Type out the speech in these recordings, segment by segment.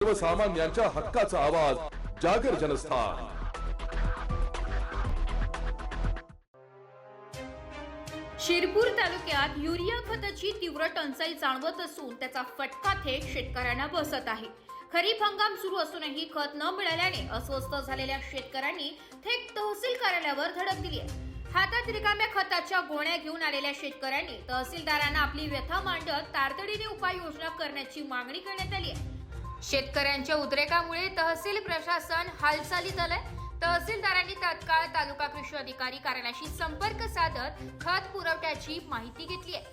सर्वसामान्यांच्या हक्काचा आवाज जागर जनस्थान। शिरपूर तालुक्यात युरिया खताची तीव्र टंचाई जाणवत असून त्याचा फटका थेट शेतकऱ्यांना बसत आहे। खरीप हंगाम सुरू असूनही खत न मिळाल्याने अस्वस्थ झालेल्या शेतकऱ्यांनी थेट तहसील कार्यालयावर धडक दिली आहे। हातात रिकाम्या खताच्या गोण्या घेऊन आलेल्या शेतकऱ्यांनी तहसीलदारांना आपली व्यथा मांडत तातडीने उपाययोजना करण्याची मागणी करण्यात आली आहे। शेतकऱ्यांच्या उद्रेकामुळे तहसील प्रशासन हालचालीत आलंय। तहसीलदारांनी तात्काळ तालुका कृषी अधिकारी कार्यालयाशी संपर्क साधत खत पुरवठ्याची माहिती घेतली आहे।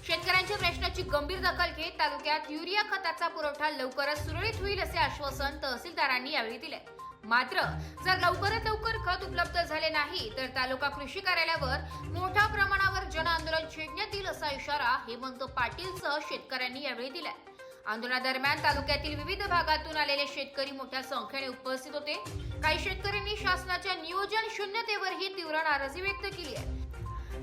शेतकऱ्यांच्या प्रश्नाची गंभीर दखल घेत तालुक्यात युरिया खताचा पुरवठा लवकरच सुरळीत होईल असे आश्वासन तहसीलदारांनी यावेळी दिले। मात्र जर लवकरात लवकर खत उपलब्ध झाले नाही तर तालुका कृषी कार्यालयावर मोठ्या प्रमाणावर जन आंदोलन छेडण्यात येईल असा इशारा हेमंत पाटीलसह शेतकऱ्यांनी यावेळी दिलाय। आंदोलनादरम्यान तालुक्यातील विविध भागातून आलेले शेतकरी मोठ्या संख्येने उपस्थित होते। काही शेतकऱ्यांनी शासनाच्या नियोजन शून्यतेवरही तीव्र नाराजी व्यक्त केली आहे।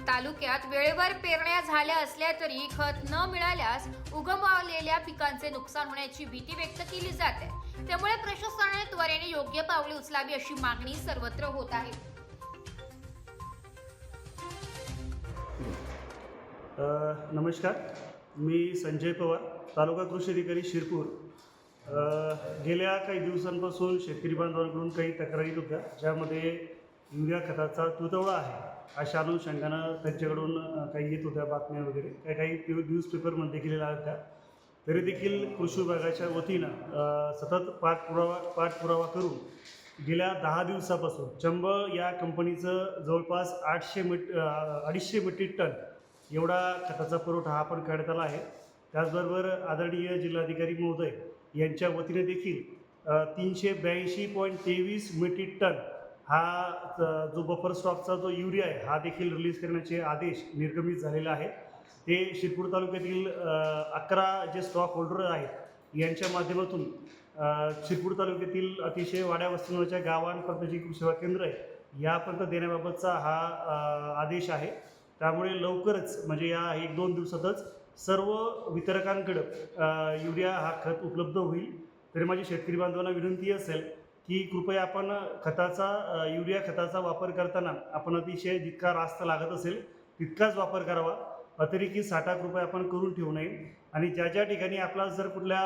तालुक्यात वेळेवर पेरण्या झाल्या असल्या तरी खत न मिळाल्यास उगवलेल्या पिकांचे नुकसान होण्याची भीती व्यक्त केली जाते। त्यामुळे प्रशासनाने त्वरेने योग्य पावले उचलावी अशी मागणी सर्वत्र होत आहे। नमस्कार, मी संजय पवार, तालुका कृषी अधिकारी शिरपूर। गेल्या काही दिवसांपासून शेतकरी बांधवांकडून काही तक्रारी येत होत्या, ज्यामध्ये युरिया खताचा तुटवडा आहे अशा अनुषंगानं त्यांच्याकडून काही येत होत्या बातम्या वगैरे, काही न्यूजपेपरमध्ये देखील आल्या होत्या। तरी देखील कृषी विभागाच्या वतीनं सतत पाठपुरावा करून गेल्या 10 दिवसापासून चंबळ या कंपनीचं जवळपास 250 मेट्रिक टन एवढा खताचा पुरवठा हा पण करण्यात आला आहे। त्याचबरोबर आदरणीय जिल्हाधिकारी महोदय यांच्या वतीने देखील 382.23 मेट्रिक टन हा जो बफर स्टॉकचा जो युरिया आहे हा देखील रिलीज करण्याचे आदेश निर्गमित झालेले आहेत। ते शिरपूर तालुक्यातील 11 जे स्टॉक होल्डर आहेत यांच्या माध्यमातून शिरपूर तालुक्यातील अतिशय वाड्या वस्तीवरच्या गावांपर्यंत जी कृषी सेवा केंद्र आहे यापर्यंत देण्याबाबतचा हा आदेश आहे। त्यामुळे लवकरच म्हणजे या 1-2 दिवसातच सर्व वितरकांकडं युरिया हा खत उपलब्ध होईल। तरी माझी शेतकरी बांधवांना विनंती असेल की कृपया आपण युरिया खताचा वापर करताना आपण अतिशय जितका रास्त लागत असेल तितकाच वापर करावा, अतिरिक्त साठा कृपया आपण करून ठेवू नये। आणि ज्या ठिकाणी आपला जर कुठल्या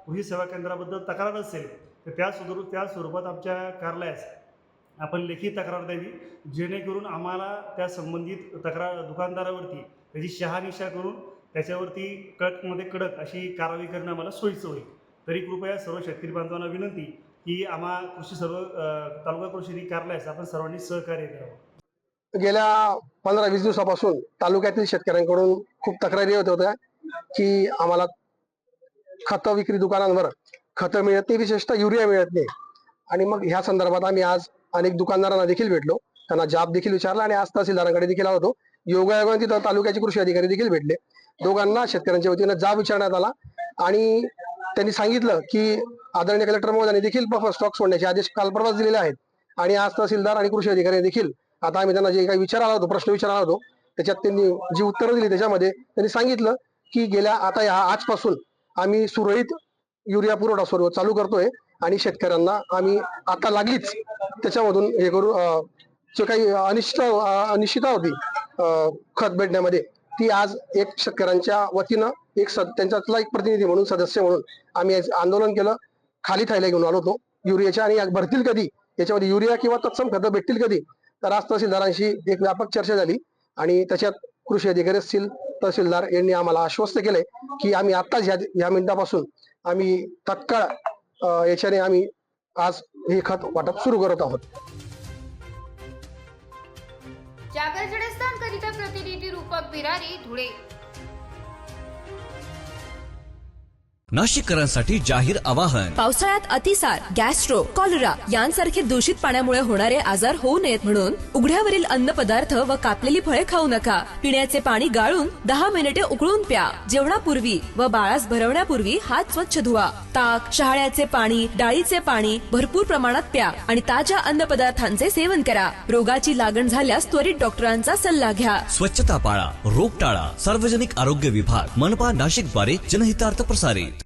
कृषी सेवा केंद्राबद्दल तक्रार असेल तर त्या स्वरूपात आमच्या कार्यालयास आपण लेखी तक्रार द्यावी, जेणेकरून आम्हाला त्या संबंधित दुकानदारावरती त्याची शहानिशा करून त्याच्यावरती कडक अशी कारवाई करणं आम्हाला सोयीचं होईल। तरी कृपया सर्व शेतकरी बांधवांना विनंती की तालुका कृषी कार्यालयास आपण सर्वांनी सहकार्य करावं। गेल्या 15-20 दिवसापासून तालुक्यातील शेतकऱ्यांकडून खूप तक्रारी येत होत्या की आम्हाला खत विक्री दुकानांवर खतं मिळत नाही, विशेषतः युरिया मिळत नाही। आणि मग ह्या संदर्भात आम्ही आज अनेक दुकानदारांना देखील भेटलो, त्यांना जाब देखील विचारला आणि आज तहसीलदारांकडे देखील आलो होतो। योगायोगाने तिथं तालुक्याचे कृषी अधिकारी देखील भेटले। दोघांना शेतकऱ्यांच्या वतीनं जाब विचारण्यात आला आणि त्यांनी सांगितलं की आदरणीय कलेक्टर महोदयांनी देखील बफर स्टॉक सोडण्याचे आदेश काल परवाच दिलेले आहेत। आणि आज तहसीलदार आणि कृषी अधिकारी देखील आता आम्ही त्यांना जे काही प्रश्न विचारला होतो त्याच्यात त्यांनी जी उत्तरं दिली त्याच्यामध्ये त्यांनी सांगितलं की आजपासून आम्ही सुरळीत युरिया पुरवठा चालू करतोय आणि शेतकऱ्यांना आम्ही आता लागलीच त्याच्यामधून हे करू जे काही अनिश्चितता होती खत भेटण्यामध्ये ती आज एक शेतकऱ्यांच्या वतीनं त्यांच्यातला एक प्रतिनिधी म्हणून सदस्य म्हणून आम्ही आंदोलन केलं। खाली थैल्या घेऊन आलो होतो युरियाच्या आणि भरतील कधी याच्यामध्ये युरिया किंवा तत्सम खतं भेटतील कधी, तर आज तहसीलदारांशी एक व्यापक चर्चा झाली आणि त्याच्यात कृषी अधिकारी असतील तहसीलदार यांनी आम्हाला आश्वस्त केले की आम्ही आत्ताच या मिनिटापासून आम्ही तत्काळ याच्याने आम्ही आज हे खत वाटप सुरू करत आहोत। जागर जनस्थान करिता प्रतिनिधी रूपक बिरारी, धुळे। नाशिककरांसाठी जाहीर आवाहन। पावसाळ्यात अतिसार, गॅस्ट्रो, कॉलरा यांसारखे दूषित पाण्यामुळे होणारे आजार होऊ नयेत म्हणून उघड्यावरील अन्न पदार्थ व कापलेली फळे खाऊ नका। पिण्याचे पाणी गाळून 10 मिनिटे उकळून प्या। जेवणापूर्वी व बाळास भरवण्यापूर्वी हात स्वच्छ धुवा। ताक, शहाळ्याचे पाणी, डाळीचे पाणी भरपूर प्रमाणात प्या आणि ताज्या अन्न पदार्थांचे सेवन करा। रोगाची लागण झाल्यास त्वरित डॉक्टरांचा सल्ला घ्या। स्वच्छता पाळा, रोग टाळा। सार्वजनिक आरोग्य विभाग, मनपा नाशिक द्वारे जनहितार्थ प्रसारित।